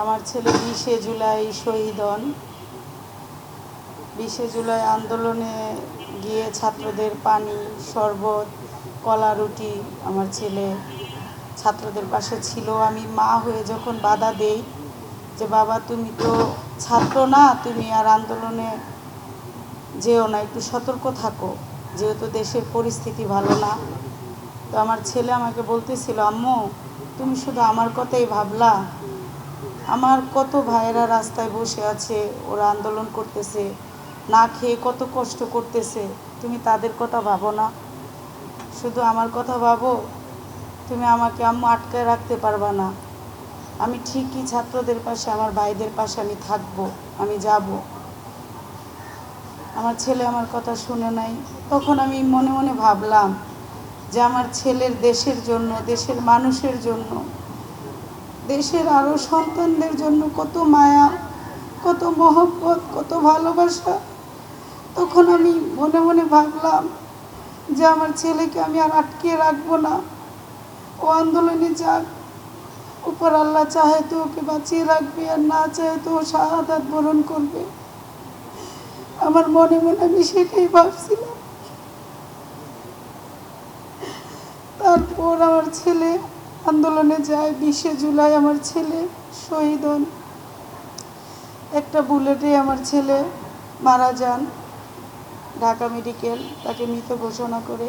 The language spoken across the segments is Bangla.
আমার ছেলে 20শে জুলাই শহীদ হন। 20শে জুলাই আন্দোলনে গিয়ে ছাত্রদের পানি, শরবত, কলা, রুটি আমার ছেলে ছাত্রদের পাশে ছিল। আমি মা হয়ে যখন বাধা দেই যে বাবা তুমি তো ছাত্র না, তুমি আর আন্দোলনে যেও না, একটু সতর্ক থাকো, যেহেতু দেশের পরিস্থিতি ভালো না। তো আমার ছেলে আমাকে বলতেছিল, আম্মু তুমি শুধু আমার কথাই ভাবলা, আমার কত ভাইয়েরা রাস্তায় বসে আছে, ওরা আন্দোলন করতেছে, না খেয়ে কত কষ্ট করতেছে, তুমি তাদের কথা ভাবো না, শুধু আমার কথা ভাবো। তুমি আমাকে আম্মু আটকায় রাখতে পারবা না, আমি ঠিকই ছাত্রদের পাশে, আমার ভাইদের পাশে আমি থাকবো, আমি যাব। আমার ছেলে আমার কথা শুনে নাই। তখন আমি মনে মনে ভাবলাম যে আমার ছেলের দেশের জন্য, দেশের মানুষের জন্য, দেশের আরও সন্তানদের জন্য কত মায়া, কত মহব্বত, কত ভালোবাসা। তখন আমি মনে মনে ভাবলাম যে আমার ছেলেকে আমি আর আটকে রাখবো না, ও আন্দোলনে যাক, উপর আল্লাহ চাহে তো ওকে বাঁচিয়ে রাখবে, আর না চাহে তো ও শাহাদাত বরণ করবে। আমার মনে মনে আমি সেটাই ভাবছিলাম। তারপর আমার ছেলে আন্দোলনে যায়। 20শে জুলাই আমার ছেলে শহীদ হন। একটা বুলেটে আমার ছেলে মারা যান, ঢাকা মেডিকেল তাকে মৃত ঘোষণা করে।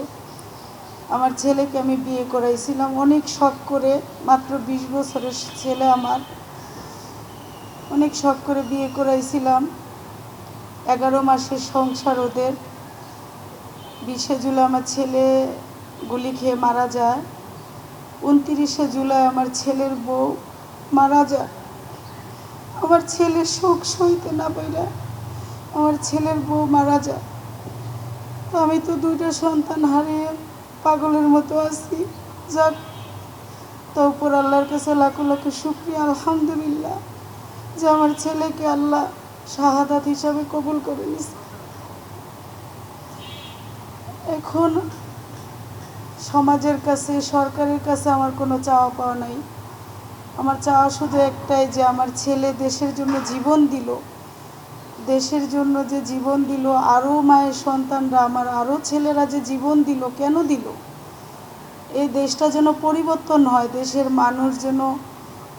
আমার ছেলেকে আমি বিয়ে করাইছিলাম অনেক শখ করে, মাত্র 20 বছরের ছেলে আমার, অনেক শখ করে বিয়ে করাইছিলাম। 11 মাসের সংসার ওদের। 20শে জুলাই আমার ছেলে গুলি খেয়ে মারা যায়। 29শে জুলাই আমার ছেলের বউ মারা যায়। আমার ছেলের শোক সইতে না পাইরা আমার ছেলের বউ মারা যায়। তো আমি তো 2টা সন্তান হারিয়ে পাগলের মতো আছি। যাক, তো উপর আল্লাহর কাছে লাখো লাখো শুকরিয়া, আলহামদুলিল্লাহ, যে আমার ছেলেকে আল্লাহ শাহাদাত হিসাবে কবুল করে নিয়েছে। এখন সমাজের কাছে, সরকারের কাছে আমার কোনো চাওয়া পাওয়া নাই। আমার চাওয়া শুধু একটাই, যে আমার ছেলে দেশের জন্য জীবন দিল, দেশের জন্য যে জীবন দিল, আরও মায়ের সন্তানরা, আমার আরও ছেলেরা যে জীবন দিল, কেন দিল? এই দেশটা যেন পরিবর্তন হয়, দেশের মানুষ যেন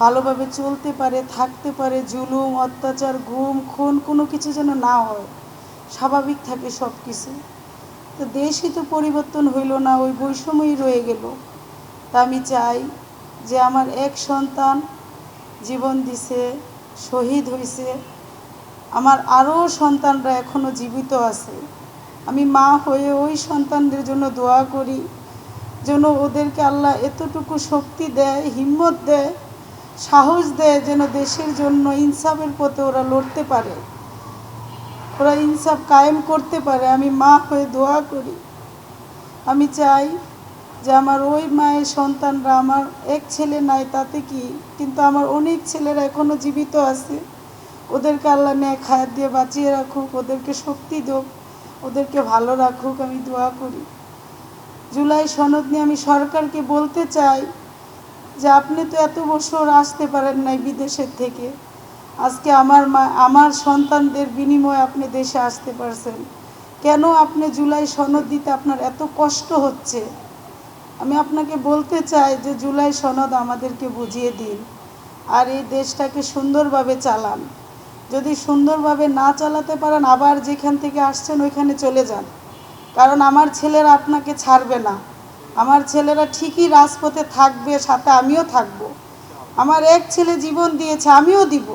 ভালোভাবে চলতে পারে, থাকতে পারে, জুলুম, অত্যাচার, গুম, খুন কোনো কিছু যেন না হয়, স্বাভাবিক থাকে সব কিছু। তো দেশই তো পরিবর্তন হইল না, ওই বৈষম্যই রয়ে গেল। তা আমি চাই যে আমার এক সন্তান জীবন দিছে, শহীদ হয়েছে, আমার আরও সন্তানরা এখনও জীবিত আছে। আমি মা হয়ে ওই সন্তানদের জন্য দোয়া করি, যেন ওদেরকে আল্লাহ এতটুকু শক্তি দেয়, হিম্মত দেয়, সাহস দেয়, যেন দেশের জন্য ইনসাফের পথে ওরা লড়তে পারে, ওরা ইনসাফ কায়েম করতে পারে। আমি মা হয়ে দোয়া করি। আমি চাই যে আমার ওই মায়ের সন্তানরা, আমার এক ছেলে নাই তাতে কি, কিন্তু আমার অনেক ছেলেরা এখনও জীবিত আছে, ওদেরকে আল্লাহ নেক হায়াত দিয়ে বাঁচিয়ে রাখুক, ওদেরকে শক্তি দেখ, ওদেরকে ভালো রাখুক, আমি দোয়া করি। জুলাই সনদ নিয়ে আমি সরকারকে বলতে চাই যে আপনি তো এত বছর আসতে পারেন নাই বিদেশের থেকে, আজকে আমার সন্তানদের বিনিময়ে আপনি দেশে আসতে পারছেন, কেন আপনি জুলাই সনদ দিতে আপনার এত কষ্ট হচ্ছে? আমি আপনাকে বলতে চাই যে জুলাই সনদ আমাদেরকে বুঝিয়ে দিন, আর এই দেশটাকে সুন্দরভাবে চালান। যদি সুন্দরভাবে না চালাতে পারেন, আবার যেখান থেকে আসছেন ওইখানে চলে যান, কারণ আমার ছেলেরা আপনাকে ছাড়বে না। আমার ছেলেরা ঠিকই রাজপথে থাকবে, সাথে আমিও থাকব। আমার এক ছেলে জীবন দিয়েছে, আমিও দিব,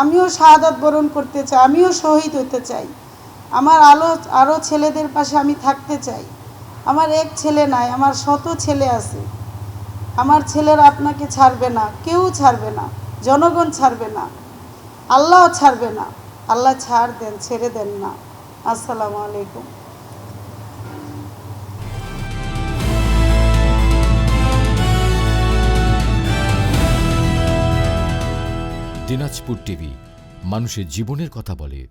আমিও শাহাদাত বরণ করতে চাই, আমিও শহীদ হতে চাই। আমার আরও ছেলেদের পাশে আমি থাকতে চাই। আমার এক ছেলে নাই, আমার শত ছেলে আছে। আমার ছেলেরা আপনাকে ছাড়বে না, কেউ ছাড়বে না, জনগণ ছাড়বে না, আল্লাহও ছাড়বে না। আল্লাহ ছাড় দেন, ছেড়ে দেন না। আসসালামু আলাইকুম। দিনাজপুর টিভি, মানুষের জীবনের কথা বলে।